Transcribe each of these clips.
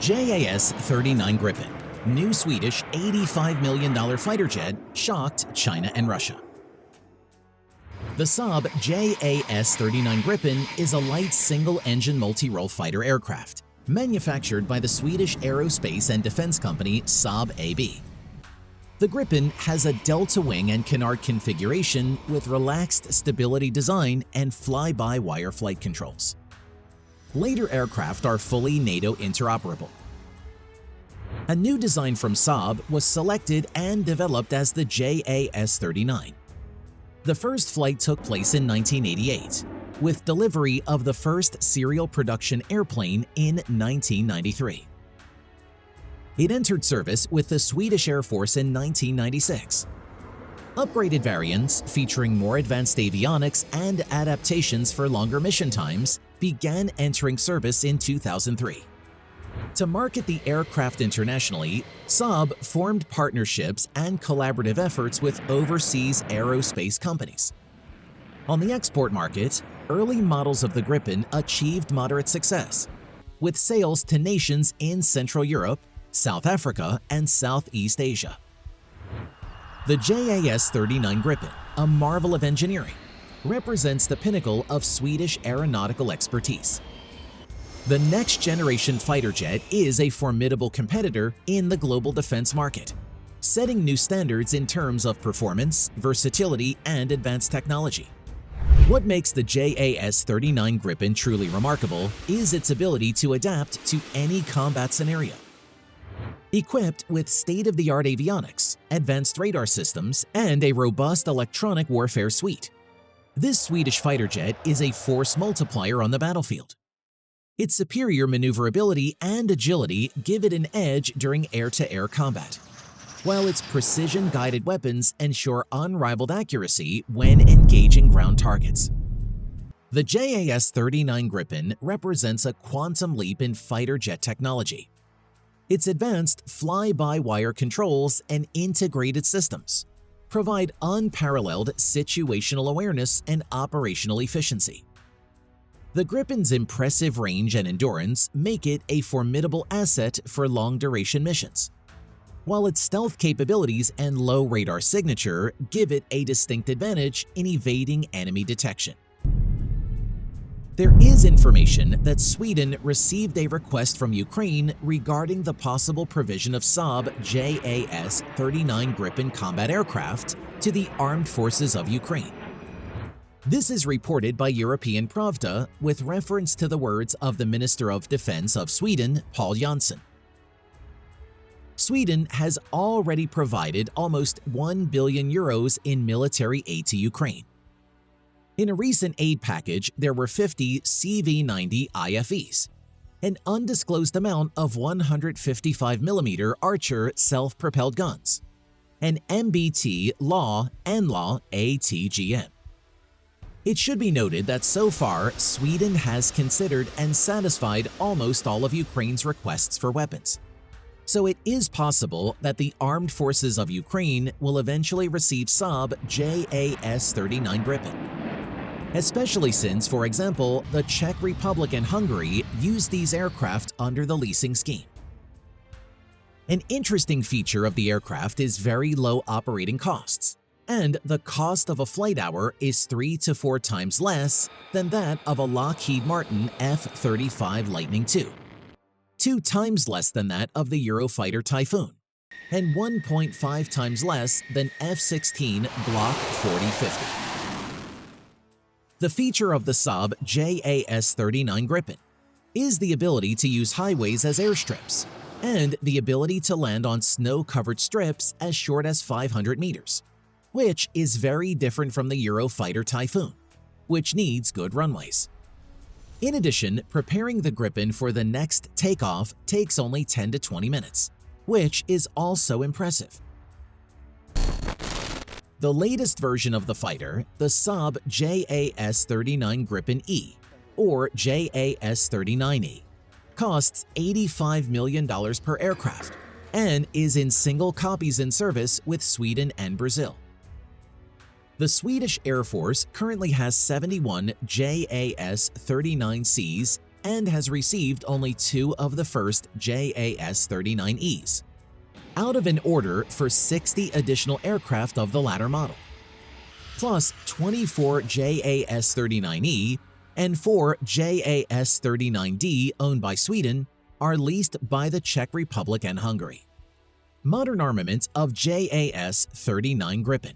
JAS-39 Gripen, new Swedish $85 million fighter jet, shocked China and Russia. The Saab JAS-39 Gripen is a light single-engine multi-role fighter aircraft, manufactured by the Swedish aerospace and defense company Saab AB. The Gripen has a delta wing and canard configuration with relaxed stability design and fly-by-wire flight controls. Later aircraft are fully NATO interoperable. A new design from Saab was selected and developed as the JAS-39. The first flight took place in 1988, with delivery of the first serial production airplane in 1993. It entered service with the Swedish Air Force in 1996. Upgraded variants featuring more advanced avionics and adaptations for longer mission times began entering service in 2003. To market the aircraft internationally, Saab formed partnerships and collaborative efforts with overseas aerospace companies. On the export market, early models of the Gripen achieved moderate success, with sales to nations in Central Europe, South Africa, and Southeast Asia. The JAS-39 Gripen, a marvel of engineering, represents the pinnacle of Swedish aeronautical expertise. The next-generation fighter jet is a formidable competitor in the global defense market, setting new standards in terms of performance, versatility, and advanced technology. What makes the JAS-39 Gripen truly remarkable is its ability to adapt to any combat scenario. Equipped with state-of-the-art avionics, advanced radar systems, and a robust electronic warfare suite, this Swedish fighter jet is a force multiplier on the battlefield. Its superior maneuverability and agility give it an edge during air-to-air combat, while its precision-guided weapons ensure unrivaled accuracy when engaging ground targets. The JAS-39 Gripen represents a quantum leap in fighter jet technology. Its advanced fly-by-wire controls and integrated systems provide unparalleled situational awareness and operational efficiency. The Gripen's impressive range and endurance make it a formidable asset for long-duration missions, while its stealth capabilities and low radar signature give it a distinct advantage in evading enemy detection. There is information that Sweden received a request from Ukraine regarding the possible provision of Saab JAS-39 Gripen combat aircraft to the armed forces of Ukraine. This is reported by European Pravda with reference to the words of the Minister of Defense of Sweden, Paul Jansson. Sweden has already provided almost €1 billion in military aid to Ukraine. In a recent aid package, there were 50 CV-90 IFEs, an undisclosed amount of 155mm Archer self-propelled guns, and MBT Law NLAW ATGM. It should be noted that so far, Sweden has considered and satisfied almost all of Ukraine's requests for weapons. So it is possible that the armed forces of Ukraine will eventually receive Saab JAS-39 Gripen, especially since, for example, the Czech Republic and Hungary use these aircraft under the leasing scheme. An interesting feature of the aircraft is very low operating costs, and the cost of a flight hour is 3 to 4 times less than that of a Lockheed Martin F-35 Lightning II, 2 times less than that of the Eurofighter Typhoon, and 1.5 times less than F-16 Block 4050. The feature of the Saab JAS-39 Gripen is the ability to use highways as airstrips and the ability to land on snow-covered strips as short as 500 meters, which is very different from the Eurofighter Typhoon, which needs good runways. In addition, preparing the Gripen for the next takeoff takes only 10 to 20 minutes, which is also impressive. The latest version of the fighter, the Saab JAS-39 Gripen E, or JAS-39E, costs $85 million per aircraft and is in single copies in service with Sweden and Brazil. The Swedish Air Force currently has 71 JAS-39Cs and has received only 2 of the first JAS-39Es, out of an order for 60 additional aircraft of the latter model. Plus, 24 JAS-39E and 4 JAS-39D owned by Sweden are leased by the Czech Republic and Hungary. Modern armament of JAS-39 Gripen.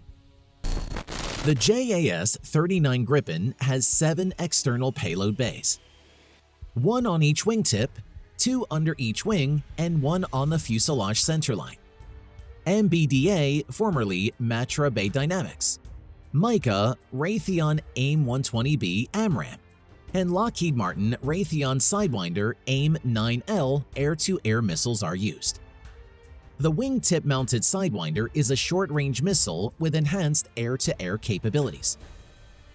The JAS-39 Gripen has 7 external payload bays, 1 on each wingtip, 2 under each wing, and 1 on the fuselage centerline. MBDA, formerly Matra Bay Dynamics, Mica Raytheon AIM-120B AMRAAM, and Lockheed Martin Raytheon Sidewinder AIM-9L air-to-air missiles are used. The wingtip-mounted Sidewinder is a short-range missile with enhanced air-to-air capabilities.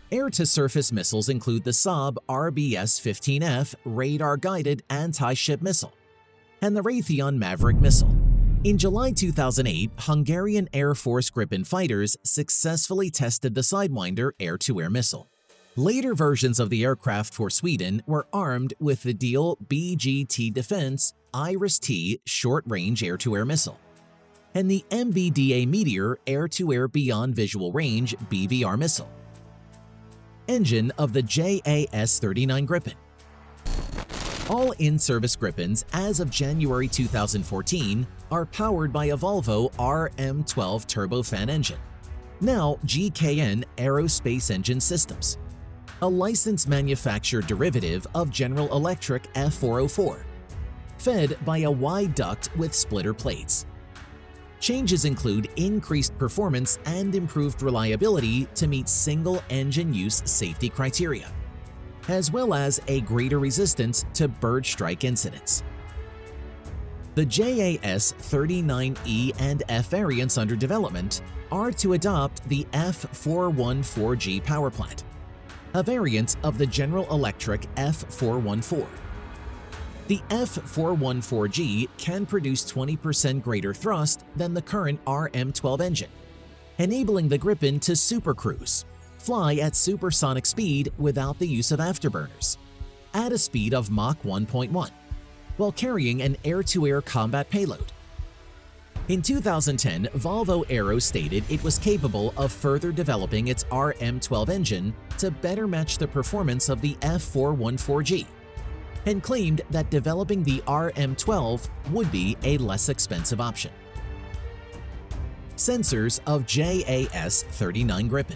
Air-to-surface missiles include the Saab RBS-15F radar-guided anti-ship missile and the Raytheon Maverick missile. In July 2008, Hungarian Air Force Gripen fighters successfully tested the Sidewinder air-to-air missile. Later versions of the aircraft for Sweden were armed with the Diehl BGT Defense Iris-T short-range air-to-air missile and the MBDA Meteor air-to-air beyond visual range BVR missile. Engine of the JAS-39 Gripen. All in-service Gripens as of January 2014 are powered by a Volvo RM12 turbofan engine, now GKN Aerospace Engine Systems, a licensed manufacturer derivative of General Electric F404, fed by a wide duct with splitter plates. Changes include increased performance and improved reliability to meet single-engine use safety criteria, as well as a greater resistance to bird strike incidents. The JAS-39E and F variants under development are to adopt the F414G power plant, a variant of the General Electric F414. The F414G can produce 20% greater thrust than the current RM12 engine, enabling the Gripen to supercruise, fly at supersonic speed without the use of afterburners, at a speed of Mach 1.1, while carrying an air-to-air combat payload. In 2010, Volvo Aero stated it was capable of further developing its RM12 engine to better match the performance of the F414G, and claimed that developing the RM12 would be a less expensive option. Sensors of JAS-39 Gripen.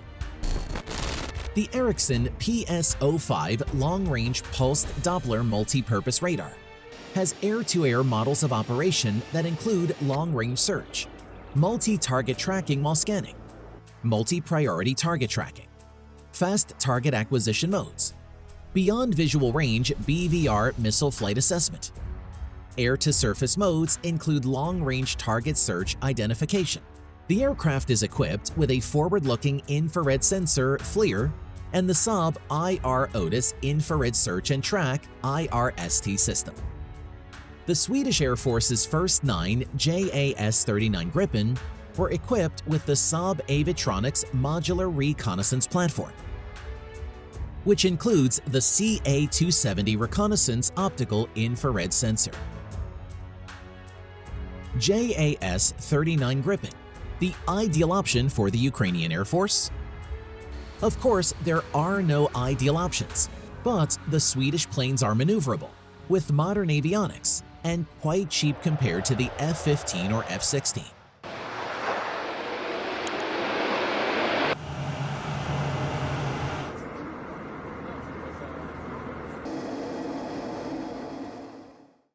The Ericsson PS-05 long-range pulsed Doppler multi-purpose radar has air-to-air models of operation that include long-range search, multi-target tracking while scanning, multi-priority target tracking, fast target acquisition modes, beyond visual range BVR missile flight assessment. Air-to-surface modes include long-range target search identification. The aircraft is equipped with a forward-looking infrared sensor FLIR and the Saab IR Otis Infrared Search and Track IRST system. The Swedish Air Force's first 9 JAS-39 Gripen were equipped with the Saab Avionics Modular Reconnaissance Platform, which includes the CA-270 Reconnaissance Optical Infrared Sensor. JAS-39 Gripen, the ideal option for the Ukrainian Air Force? Of course, there are no ideal options, but the Swedish planes are maneuverable, with modern avionics, and quite cheap compared to the F-15 or F-16.